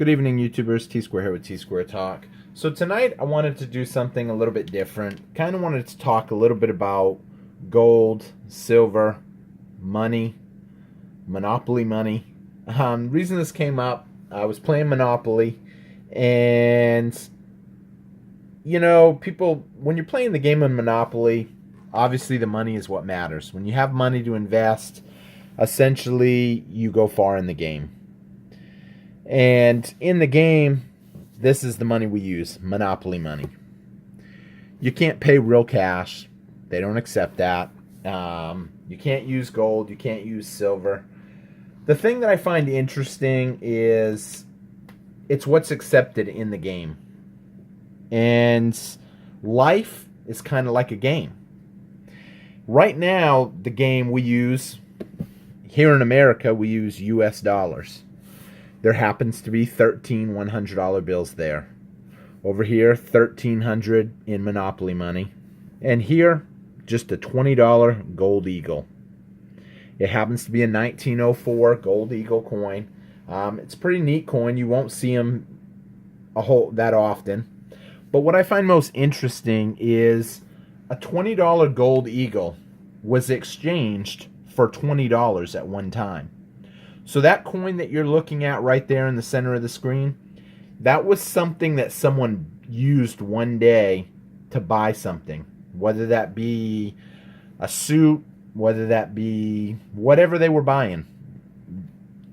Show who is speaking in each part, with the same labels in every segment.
Speaker 1: Good evening, YouTubers. Tsquare here with Tsquare Talk. So tonight I wanted to do something a little bit different. Kind of wanted to talk a little bit about gold, silver, money, Monopoly money. Reason this came up, I was playing Monopoly, and people, when you're playing the game of Monopoly, obviously the money is what matters. When you have money to invest, essentially you go far in the game. And in the game, this is the money we use, Monopoly money. You can't pay real cash. They don't accept that. You can't use gold. You can't use silver. The thing that I find interesting is it's what's accepted in the game. And life is kind of like a game. Right now, the game we use, here in America, we use US dollars. There happens to be 13 $100 bills there. Over here, 1,300 in Monopoly money. And here, just a $20 gold eagle. It happens to be a 1904 gold eagle coin. It's a pretty neat coin. You won't see them that often. But what I find most interesting is a $20 gold eagle was exchanged for $20 at one time. So that coin that you're looking at right there in the center of the screen, that was something that someone used one day to buy something. Whether that be a suit, whether that be whatever they were buying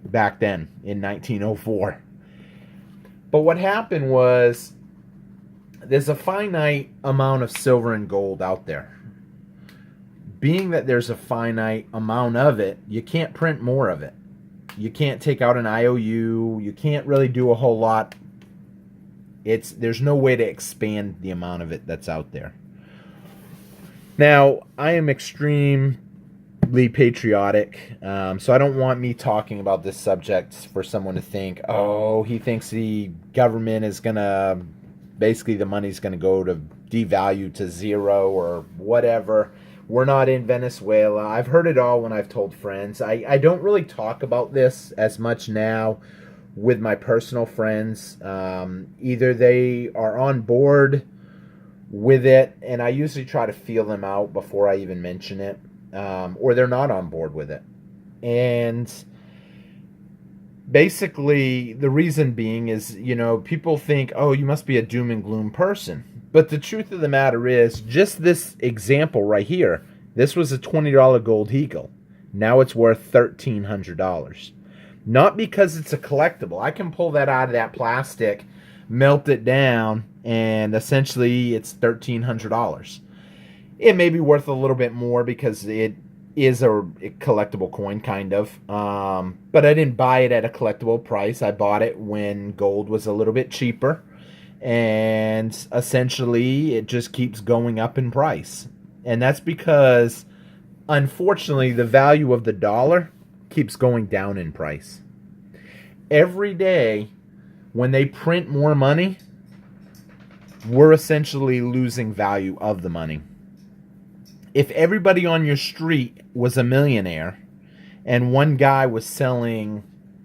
Speaker 1: back then in 1904. But what happened was there's a finite amount of silver and gold out there. Being that there's a finite amount of it, you can't print more of it. You can't take out an IOU. You can't really do a whole lot. There's no way to expand the amount of it that's out there. Now, I am extremely patriotic, so I don't want me talking about this subject for someone to think, oh, he thinks the government is going to, basically the money's going to go to devalue to zero or whatever. We're not in Venezuela. I've heard it all when I've told friends. I don't really talk about this as much now with my personal friends. Either they are on board with it, and I usually try to feel them out before I even mention it, or they're not on board with it. And basically, the reason being is, people think, oh, you must be a doom and gloom person. But the truth of the matter is, just this example right here, this was a $20 gold eagle. Now it's worth $1,300. Not because it's a collectible. I can pull that out of that plastic, melt it down, and essentially it's $1,300. It may be worth a little bit more because it is a collectible coin, kind of. But I didn't buy it at a collectible price. I bought it when gold was a little bit cheaper. And essentially, it just keeps going up in price. And that's because, unfortunately, the value of the dollar keeps going down in price. Every day, when they print more money, we're essentially losing value of the money. If everybody on your street was a millionaire, and one guy was selling,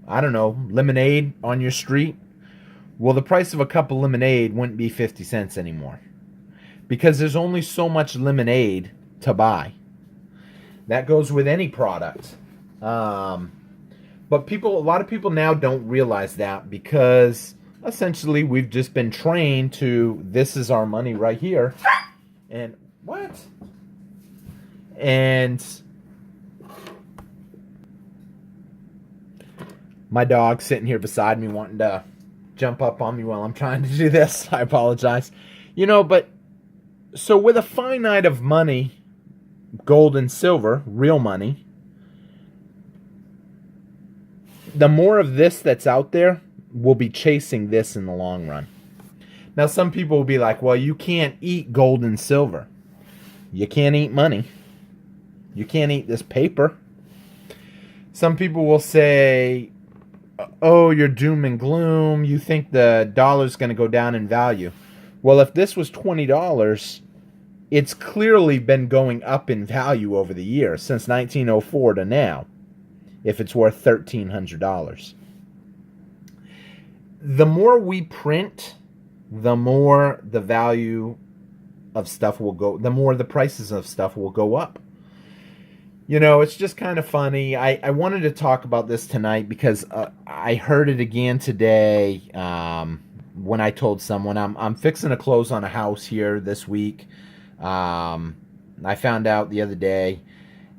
Speaker 1: I don't know, lemonade on your street, well, the price of a cup of lemonade wouldn't be 50 cents anymore. Because there's only so much lemonade to buy. That goes with any product. But a lot of people now don't realize that because essentially we've just been trained to, this is our money right here. And what? And my dog's sitting here beside me wanting to jump up on me while I'm trying to do this. I apologize. But so with a finite of money, gold and silver, real money, the more of this that's out there will be chasing this in the long run. Now, some people will be like, well, you can't eat gold and silver. You can't eat money. You can't eat this paper. Some people will say, oh, you're doom and gloom. You think the dollar's going to go down in value. Well, if this was $20, it's clearly been going up in value over the years, since 1904 to now, if it's worth $1,300. the more we print, the more the value of stuff will go, the more the prices of stuff will go up. You know, it's just kind of funny. I wanted to talk about this tonight because I heard it again today when I told someone I'm fixing to close on a house here this week. I found out the other day.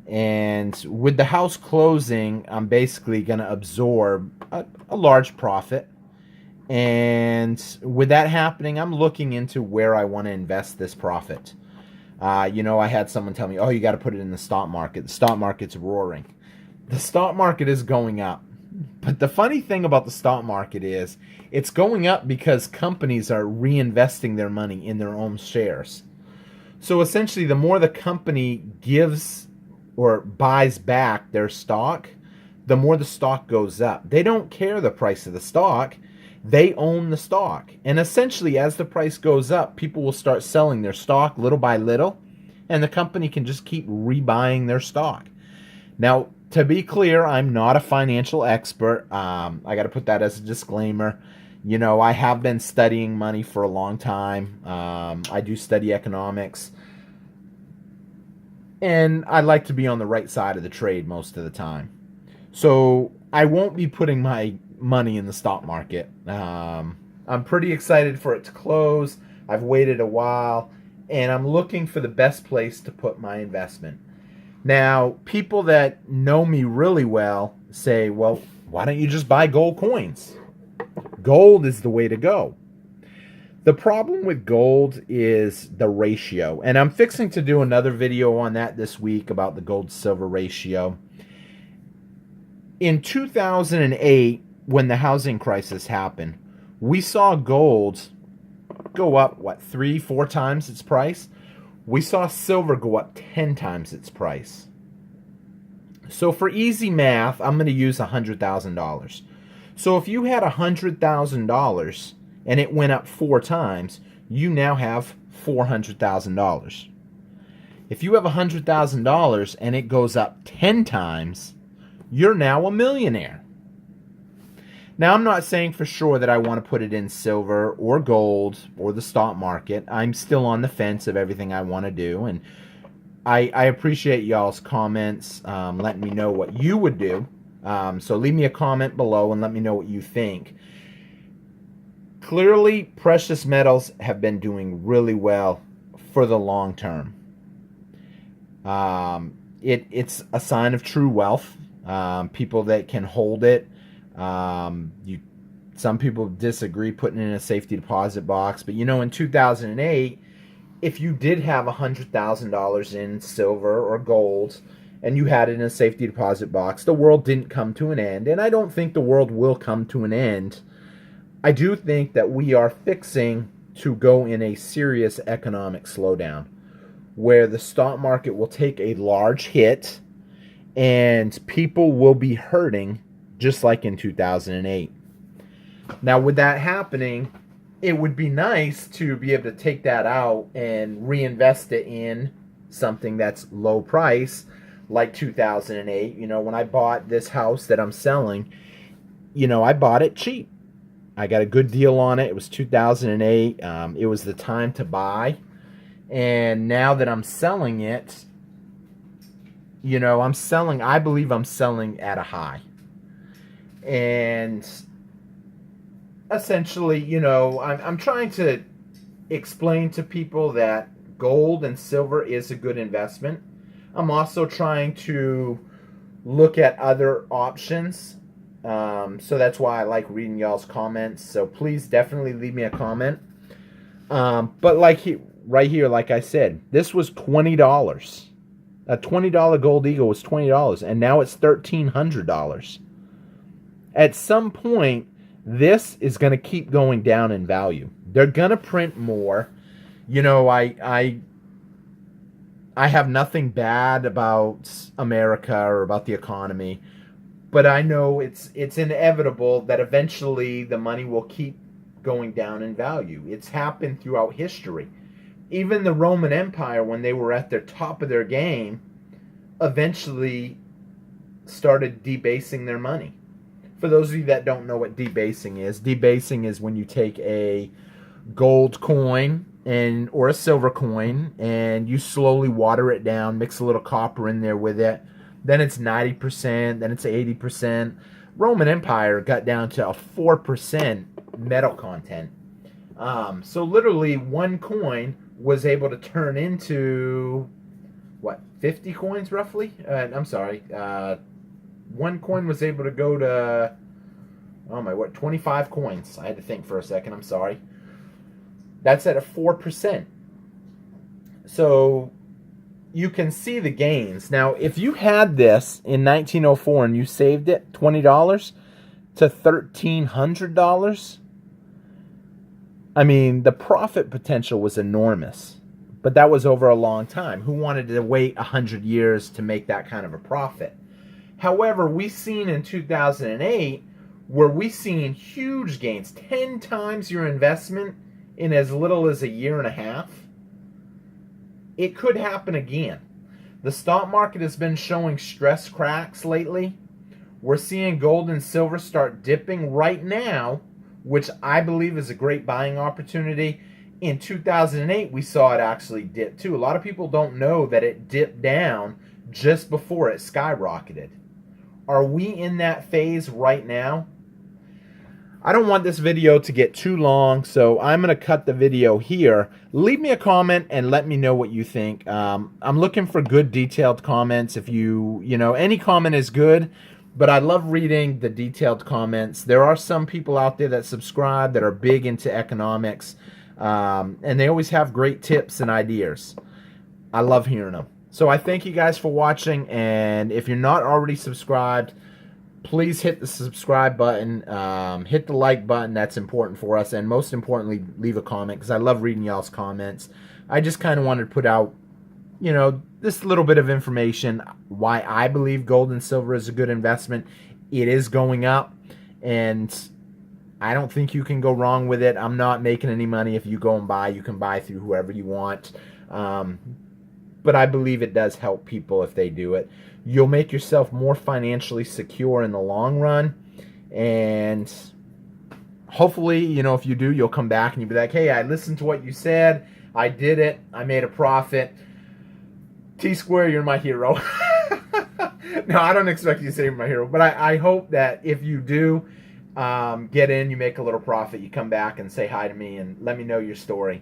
Speaker 1: And with the house closing, I'm basically going to absorb a large profit. And with that happening, I'm looking into where I want to invest this profit. You know, I had someone tell me, oh, you got to put it in the stock market. The stock market's roaring. The stock market is going up. But the funny thing about the stock market is it's going up because companies are reinvesting their money in their own shares. So essentially, the more the company gives or buys back their stock, the more the stock goes up. They don't care the price of the stock. They own the stock. And essentially, as the price goes up, people will start selling their stock little by little, and the company can just keep rebuying their stock. Now, to be clear, I'm not a financial expert. I got to put that as a disclaimer. You know, I have been studying money for a long time. I do study economics. And I like to be on the right side of the trade most of the time. So I won't be putting my money in the stock market. I'm pretty excited for it to close. I've waited a while, and I'm looking for the best place to put my investment. Now, people that know me really well say, well, why don't you just buy gold coins? Gold is the way to go. The problem with gold is the ratio, and I'm fixing to do another video on that this week about the gold-silver ratio. In 2008, when the housing crisis happened, we saw gold go up, 3-4 times its price? We saw silver go up 10 times its price. So for easy math, I'm going to use $100,000. So if you had $100,000 and it went up 4 times, you now have $400,000. If you have $100,000 and it goes up 10 times, you're now a millionaire. Now, I'm not saying for sure that I want to put it in silver or gold or the stock market. I'm still on the fence of everything I want to do, and I appreciate y'all's comments, letting me know what you would do. So leave me a comment below and let me know what you think. Clearly, precious metals have been doing really well for the long term. It's a sign of true wealth. People that can hold it. Some people disagree putting it in a safety deposit box, but you know, in 2008, if you did have $100,000 in silver or gold and you had it in a safety deposit box, the world didn't come to an end, and I don't think the world will come to an end. I do think that we are fixing to go in a serious economic slowdown where the stock market will take a large hit and people will be hurting just like in 2008. Now, with that happening, it would be nice to be able to take that out and reinvest it in something that's low price, like 2008. You know, when I bought this house that I'm selling, you know, I bought it cheap. I got a good deal on it. It was 2008. It was the time to buy. And now that I'm selling it, you know, I believe I'm selling at a high. And essentially, you know, I'm trying to explain to people that gold and silver is a good investment. I'm also trying to look at other options. So that's why I like reading y'all's comments. So please definitely leave me a comment. But right here, like I said, this was $20. A $20 gold eagle was $20, and now it's $1,300. At some point, this is going to keep going down in value. They're going to print more. You know, I have nothing bad about America or about the economy, but I know it's inevitable that eventually the money will keep going down in value. It's happened throughout history. Even the Roman Empire, when they were at their top of their game, eventually started debasing their money. For those of you that don't know what debasing is when you take a gold coin or a silver coin and you slowly water it down, mix a little copper in there with it. Then it's 90%, then it's 80%. Roman Empire got down to a 4% metal content. So literally one coin was able to turn into, what, 50 coins roughly? I'm sorry. One coin was able to go to, 25 coins. I had to think for a second. I'm sorry. That's at a 4%. So you can see the gains. Now, if you had this in 1904 and you saved it, $20 to $1,300, I mean, the profit potential was enormous. But that was over a long time. Who wanted to wait 100 years to make that kind of a profit? However, we've seen in 2008 where we've seen huge gains, 10 times your investment in as little as a year and a half. It could happen again. The stock market has been showing stress cracks lately. We're seeing gold and silver start dipping right now, which I believe is a great buying opportunity. In 2008, we saw it actually dip too. A lot of people don't know that it dipped down just before it skyrocketed. Are we in that phase right now? I don't want this video to get too long, so I'm going to cut the video here. Leave me a comment and let me know what you think. I'm looking for good detailed comments. If any comment is good, but I love reading the detailed comments. There are some people out there that subscribe that are big into economics, and they always have great tips and ideas. I love hearing them. So I thank you guys for watching, and if you're not already subscribed, please hit the subscribe button, hit the like button. That's important for us, and most importantly, leave a comment, because I love reading y'all's comments. I just kind of wanted to put out, this little bit of information, why I believe gold and silver is a good investment. It is going up, and I don't think you can go wrong with it. I'm not making any money if you go and buy. You can buy through whoever you want. But I believe it does help people if they do it. You'll make yourself more financially secure in the long run. And hopefully, if you do, you'll come back and you'll be like, hey, I listened to what you said. I did it. I made a profit. Tsquare, you're my hero. No, I don't expect you to say you're my hero. But I hope that if you do get in, you make a little profit, you come back and say hi to me and let me know your story.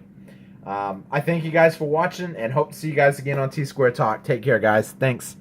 Speaker 1: I thank you guys for watching and hope to see you guys again on Tsquare Talk. Take care, guys. Thanks.